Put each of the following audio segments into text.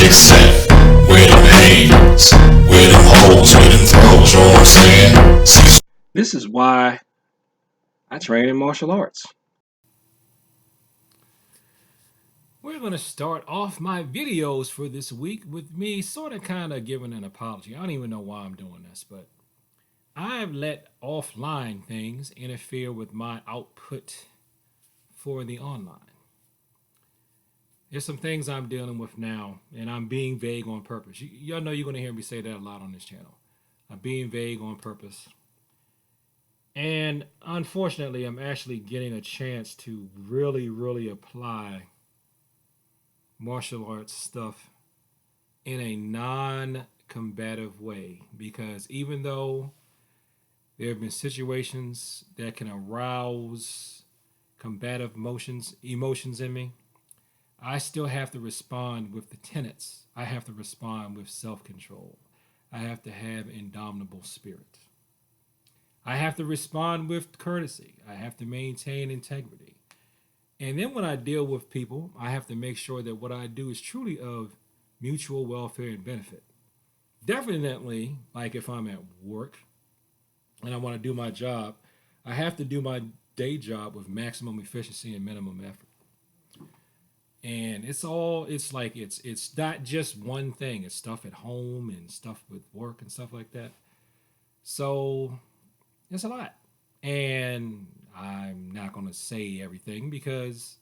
except where them hands, where them holes, where them throws, you know what I'm saying? This is why I train in martial arts. We're going to start off my videos for this week with me sort of kind of giving an apology. I don't even know why I'm doing this, but I've let offline things interfere with my output for the online. There's some things I'm dealing with now, and I'm being vague on purpose. Y'all know you're going to hear me say that a lot on this channel. I'm being vague on purpose. And unfortunately, I'm actually getting a chance to really apply martial arts stuff in a non-combative way, because even though there have been situations that can arouse combative emotions in me, I still have to respond with the tenets. I have to respond with self-control. I have to have indomitable spirit. I have to respond with courtesy. I have to maintain integrity. And then when I deal with people, I have to make sure that what I do is truly of mutual welfare and benefit. Definitely, like if I'm at work and I want to do my job, I have to do my day job with maximum efficiency and minimum effort. And it's not just one thing. It's stuff at home and stuff with work and stuff like that. So it's a lot. And I'm not going to say everything because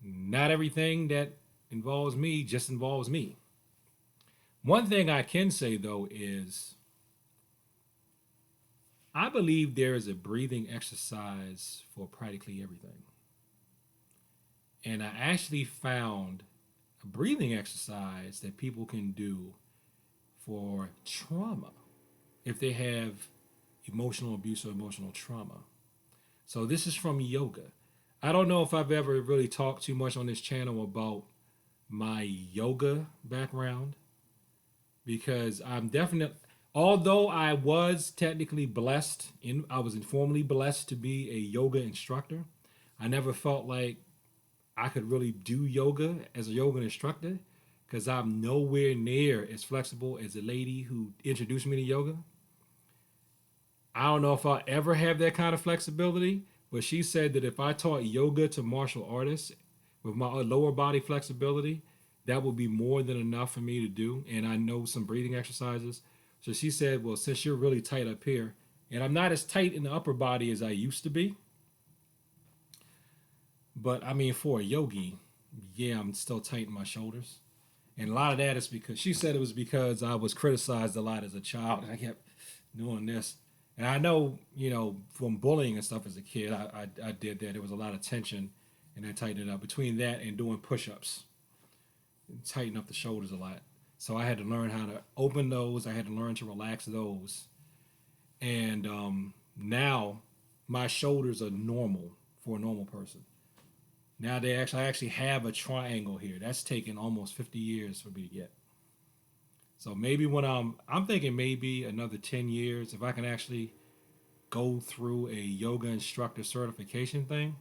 not everything that involves me just involves me. One thing I can say though is I believe there is a breathing exercise for practically everything. And I actually found a breathing exercise that people can do for trauma if they have emotional abuse or emotional trauma. So this is from yoga. I don't know if I've ever really talked too much on this channel about my yoga background, because I'm definitely, although I was technically blessed, I was informally blessed to be a yoga instructor, I never felt like I could really do yoga as a yoga instructor because I'm nowhere near as flexible as the lady who introduced me to yoga. I don't know if I'll ever have that kind of flexibility, but she said that if I taught yoga to martial artists with my lower body flexibility, that would be more than enough for me to do. And I know some breathing exercises. So she said, well, since you're really tight up here, and I'm not as tight in the upper body as I used to be, but I mean, for a yogi, yeah, I'm still tight in my shoulders. And a lot of that is because she said it was because I was criticized a lot as a child. And I kept doing this. And I know, from bullying and stuff as a kid, I did that. There was a lot of tension and I tightened it up. Between that and doing push ups, tighten up the shoulders a lot. So I had to learn how to open those. I had to learn to relax those. And now my shoulders are normal for a normal person. Now I actually have a triangle here. That's taken almost 50 years for me to get. So maybe when I'm thinking maybe another 10 years, if I can actually go through a yoga instructor certification thing,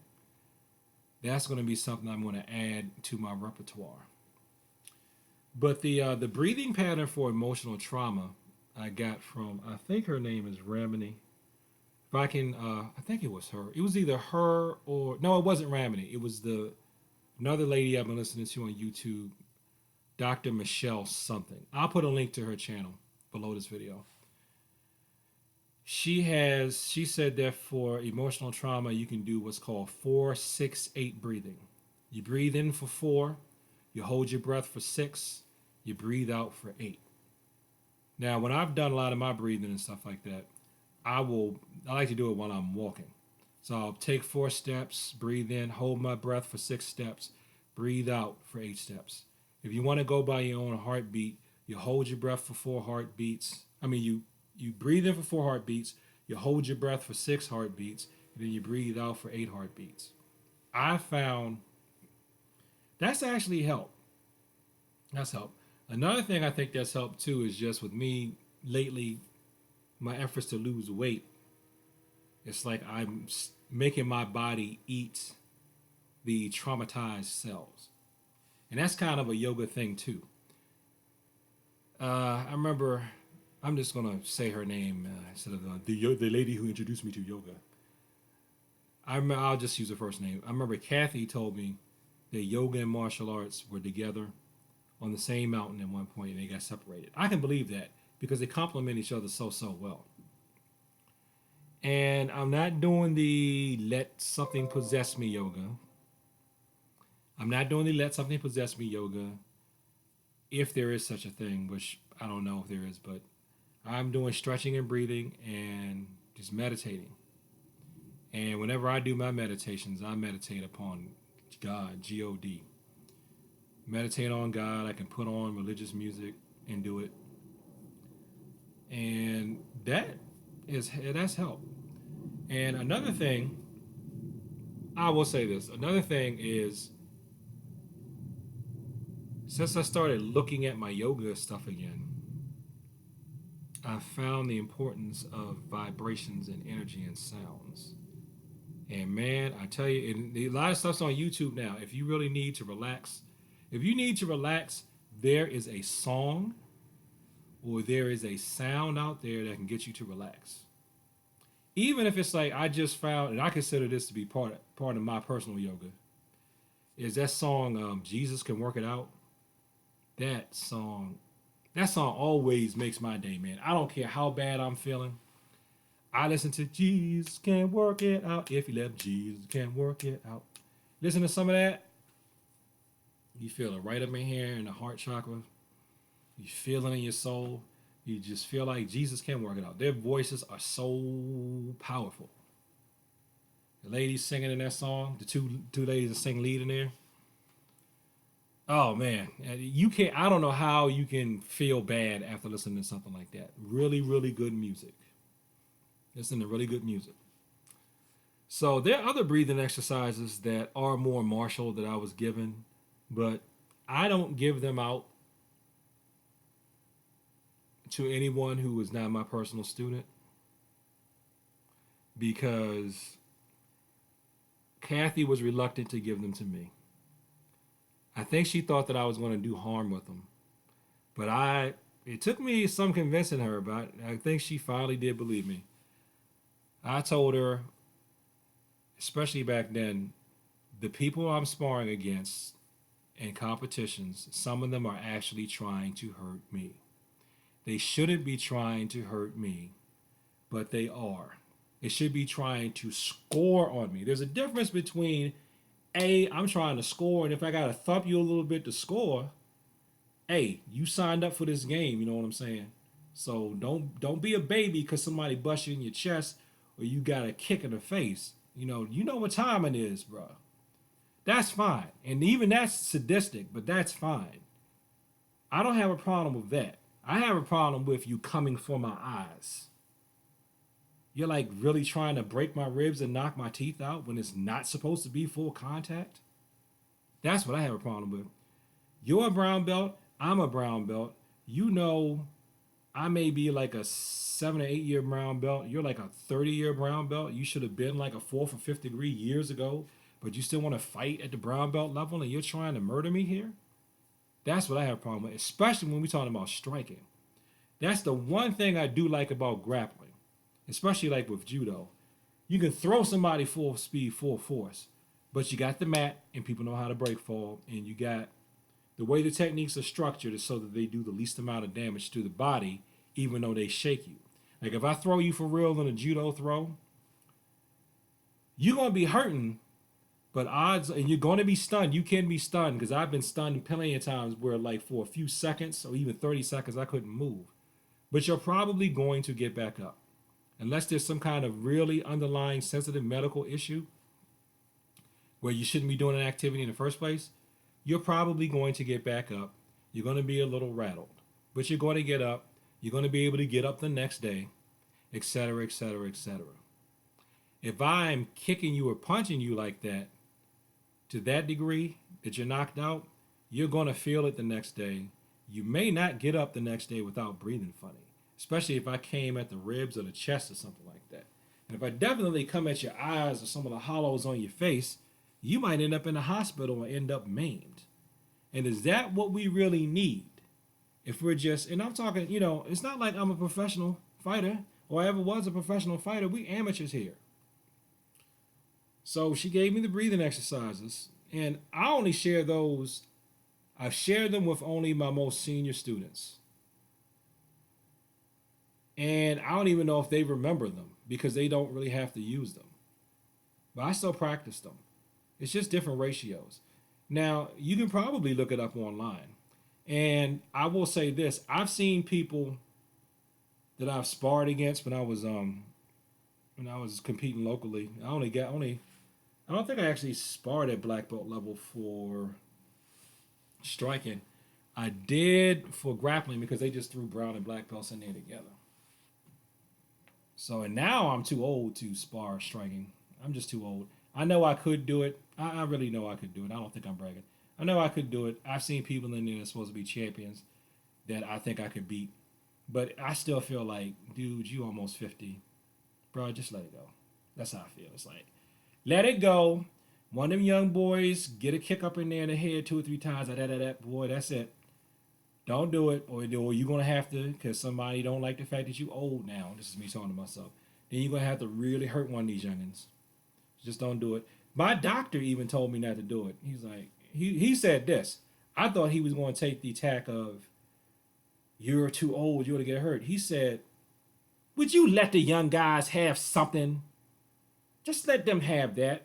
that's going to be something I'm going to add to my repertoire. But the breathing pattern for emotional trauma I got from, I think her name is Ramini. If I can, I think it was her. It was either her or no, it wasn't Ramini. It was another lady I've been listening to on YouTube, Dr. Michelle something. I'll put a link to her channel below this video. She said that for emotional trauma, you can do what's called 4-6-8 breathing. You breathe in for 4, you hold your breath for 6, you breathe out for 8. Now, when I've done a lot of my breathing and stuff like that, I like to do it while I'm walking. So I'll take 4 steps, breathe in, hold my breath for 6 steps, breathe out for 8 steps. If you want to go by your own heartbeat, you hold your breath for 4 heartbeats. You breathe in for 4 heartbeats, you hold your breath for 6 heartbeats, and then you breathe out for 8 heartbeats. I found that's actually helped. That's helped. Another thing I think that's helped too is just with me lately, my efforts to lose weight. It's like I'm making my body eat the traumatized cells. And that's kind of a yoga thing too. I remember, I'm just gonna say her name instead of the lady who introduced me to yoga. I'll just use her first name. I remember Kathy told me that yoga and martial arts were together on the same mountain at one point and they got separated. I can believe that because they complement each other so well. And I'm not doing the let something possess me yoga. I'm not doing the let something possess me yoga, if there is such a thing, which I don't know if there is, but I'm doing stretching and breathing and just meditating. And whenever I do my meditations, I meditate upon God, God. Meditate on God. I can put on religious music and do it. And that's help. And another thing, I will say this. Another thing is, since I started looking at my yoga stuff again, I found the importance of vibrations and energy and sounds. And man, I tell you, a lot of stuff's on YouTube now. If you really need to relax, there is a song or there is a sound out there that can get you to relax. Even if it's like I just found, and I consider this to be part of my personal yoga, is that song "Jesus Can Work It Out." That song, that song always makes my day, man. I don't care how bad I'm feeling. I listen to Jesus Can Work It Out. If you left, Jesus Can Work It Out. Listen to some of that. You feel it right up in here in the heart chakra. You feel it in your soul. You just feel like Jesus can work it out. Their voices are so powerful. The ladies singing in that song, the two ladies that sing lead in there. Oh man, you can't. I don't know how you can feel bad after listening to something like that. Really, really good music. Listen to really good music. So there are other breathing exercises that are more martial that I was given, but I don't give them out to anyone who is not my personal student because Kathy was reluctant to give them to me. I think she thought that I was going to do harm with them, but it took me some convincing her, but I think she finally did believe me. I told her, especially back then, the people I'm sparring against in competitions, some of them are actually trying to hurt me. They shouldn't be trying to hurt me, but they are. They should be trying to score on me. There's a difference between, I'm trying to score, and if I gotta thump you a little bit to score, you signed up for this game, you know what I'm saying? So don't be a baby because somebody busts you in your chest or you got a kick in the face. You know what time it is, bro. That's fine. And even that's sadistic, but that's fine. I don't have a problem with that. I have a problem with you coming for my eyes. You're like really trying to break my ribs and knock my teeth out when it's not supposed to be full contact. That's what I have a problem with. You're a brown belt. I'm a brown belt. I may be like a 7 or 8 year brown belt. You're like a 30-year brown belt. You should have been like a fourth or fifth degree years ago, but you still want to fight at the brown belt level and you're trying to murder me here? That's what I have a problem with, especially when we're talking about striking. That's the one thing I do like about grappling, especially like with judo. You can throw somebody full speed, full force, but you got the mat and people know how to break fall, and you got the way the techniques are structured is so that they do the least amount of damage to the body, even though they shake you. Like if I throw you for real in a judo throw, you're gonna be hurting, but odds, and you're gonna be stunned. You can be stunned because I've been stunned plenty of times where, like, for a few seconds or even 30 seconds, I couldn't move. But you're probably going to get back up, unless there's some kind of really underlying sensitive medical issue where you shouldn't be doing an activity in the first place. You're probably going to get back up. You're going to be a little rattled, but you're going to get up. You're going to be able to get up the next day, etc., etc., etc. If I'm kicking you or punching you like that, to that degree that you're knocked out, you're going to feel it the next day. You may not get up the next day without breathing funny, especially if I came at the ribs or the chest or something like that. And if I definitely come at your eyes or some of the hollows on your face, you might end up in the hospital or end up maimed. And is that what we really need? If we're just, and I'm talking, you know, it's not like I'm a professional fighter or I ever was a professional fighter. We amateurs here. So she gave me the breathing exercises, and I only share those. I've shared them with only my most senior students. And I don't even know if they remember them because they don't really have to use them. But I still practice them. It's just different ratios. Now, you can probably look it up online. And I will say this, I've seen people that I've sparred against when I was competing locally. I don't think I actually sparred at black belt level for striking. I did for grappling because they just threw brown and black belts in there together. So, and now I'm too old to spar striking. I'm just too old. I know I could do it. I really know I could do it. I don't think I'm bragging. I know I could do it. I've seen people in there that's supposed to be champions that I think I could beat. But I still feel like, dude, you almost 50. Bro, just let it go. That's how I feel. It's like, let it go. One of them young boys, get a kick up in there in the head 2 or 3 times. Boy, that's it. Don't do it, or you're gonna have to, because somebody don't like the fact that you old now. This is me talking to myself. Then you're gonna have to really hurt one of these youngins. Just don't do it. My doctor even told me not to do it. He's like, he said this. I thought he was going to take the tack of, you're too old, you're gonna get hurt. He said, would you let the young guys have something? Just let them have that.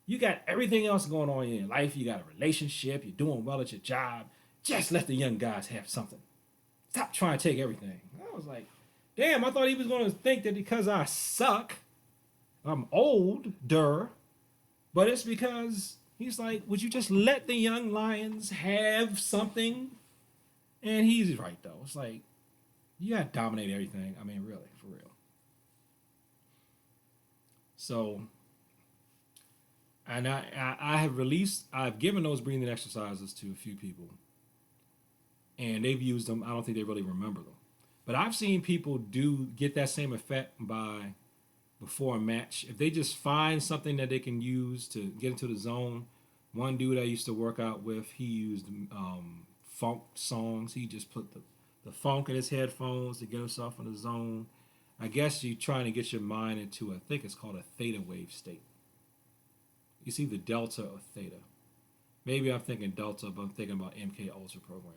You got everything else going on in your life. You got a relationship. You're doing well at your job. Just let the young guys have something. Stop trying to take everything. I was like, damn, I thought he was going to think that because I suck, I'm older, but it's because he's like, would you just let the young lions have something? And he's right, though. It's like, you got to dominate everything. I mean, really, for real. So, and I have I've given those breathing exercises to a few people, and they've used them. I don't think they really remember them. But I've seen people get that same effect by before a match. If they just find something that they can use to get into the zone. One dude I used to work out with, he used funk songs. He just put the funk in his headphones to get himself in the zone. I guess you're trying to get your mind into, I think it's called a theta wave state. You see the delta or theta. Maybe I'm thinking delta, but I'm thinking about MK Ultra program.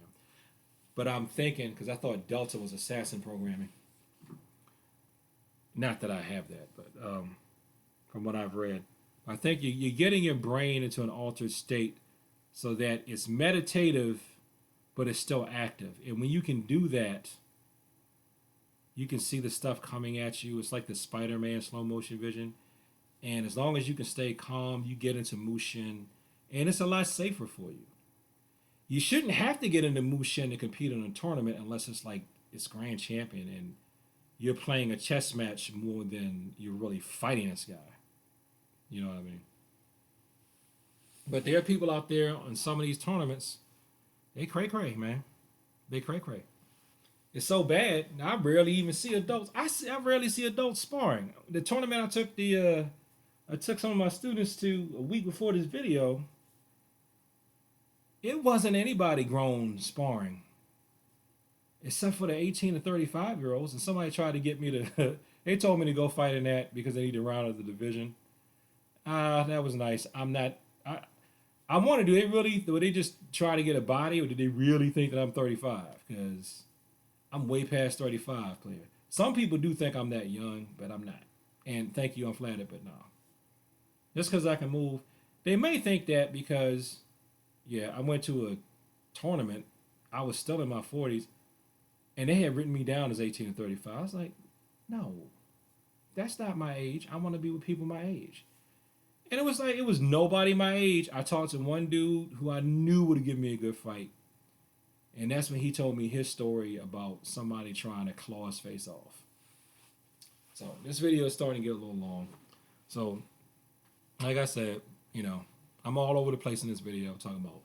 But I'm thinking, because I thought delta was assassin programming. Not that I have that, but from what I've read. I think you're getting your brain into an altered state so that it's meditative, but it's still active. And when you can do that, you can see the stuff coming at you. It's like the Spider-Man slow motion vision. And as long as you can stay calm, you get into Mushin, and it's a lot safer for you. You shouldn't have to get into Mushin to compete in a tournament unless it's like it's Grand Champion and you're playing a chess match more than you're really fighting this guy. You know what I mean? But there are people out there on some of these tournaments, they cray, man. They cray. It's so bad, I rarely even see adults. I rarely see adults sparring. The tournament I took some of my students to a week before this video, it wasn't anybody grown sparring. Except for the 18 to 35-year-olds. And somebody tried to get me to, they told me to go fight in that because they need to round out the division. That was nice. I wonder, do they just try to get a body, or do they really think that I'm 35? Because I'm way past 35, player. Some people do think I'm that young, but I'm not. And thank you, I'm flattered, but no. Just because I can move. They may think that because, yeah, I went to a tournament. I was still in my 40s, and they had written me down as 18 and 35. I was like, no, that's not my age. I want to be with people my age. And it was like, it was nobody my age. I talked to one dude who I knew would give me a good fight. And that's when he told me his story about somebody trying to claw his face off. So this video is starting to get a little long. So, like I said, I'm all over the place in this video talking about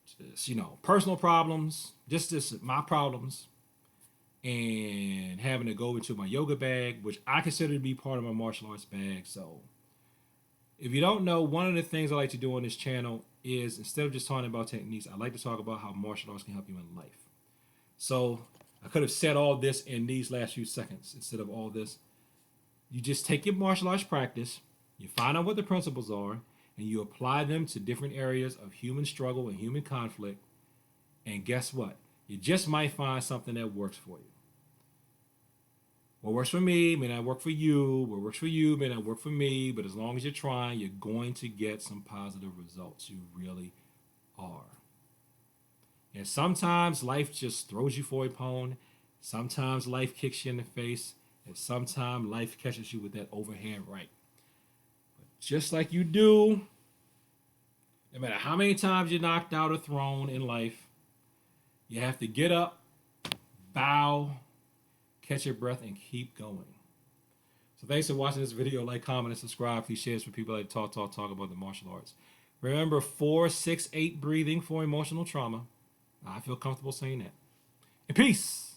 just, personal problems, just my problems, and having to go into my yoga bag, which I consider to be part of my martial arts bag. So if you don't know, one of the things I like to do on this channel is, instead of just talking about techniques, I like to talk about how martial arts can help you in life. So I could have said all this in these last few seconds instead of all this. You just take your martial arts practice, you find out what the principles are, and you apply them to different areas of human struggle and human conflict. And guess what? You just might find something that works for you. What works for me may not work for you. What works for you may not work for me. But as long as you're trying, you're going to get some positive results. You really are. And sometimes life just throws you for a bone. Sometimes life kicks you in the face. And sometimes life catches you with that overhand right. But just like you do, no matter how many times you're knocked out or thrown in life, you have to get up, bow, catch your breath, and keep going. So thanks for watching this video. Like, comment, and subscribe. Please share this with people that talk about the martial arts. Remember 4-6-8 breathing for emotional trauma. I feel comfortable saying that. And peace.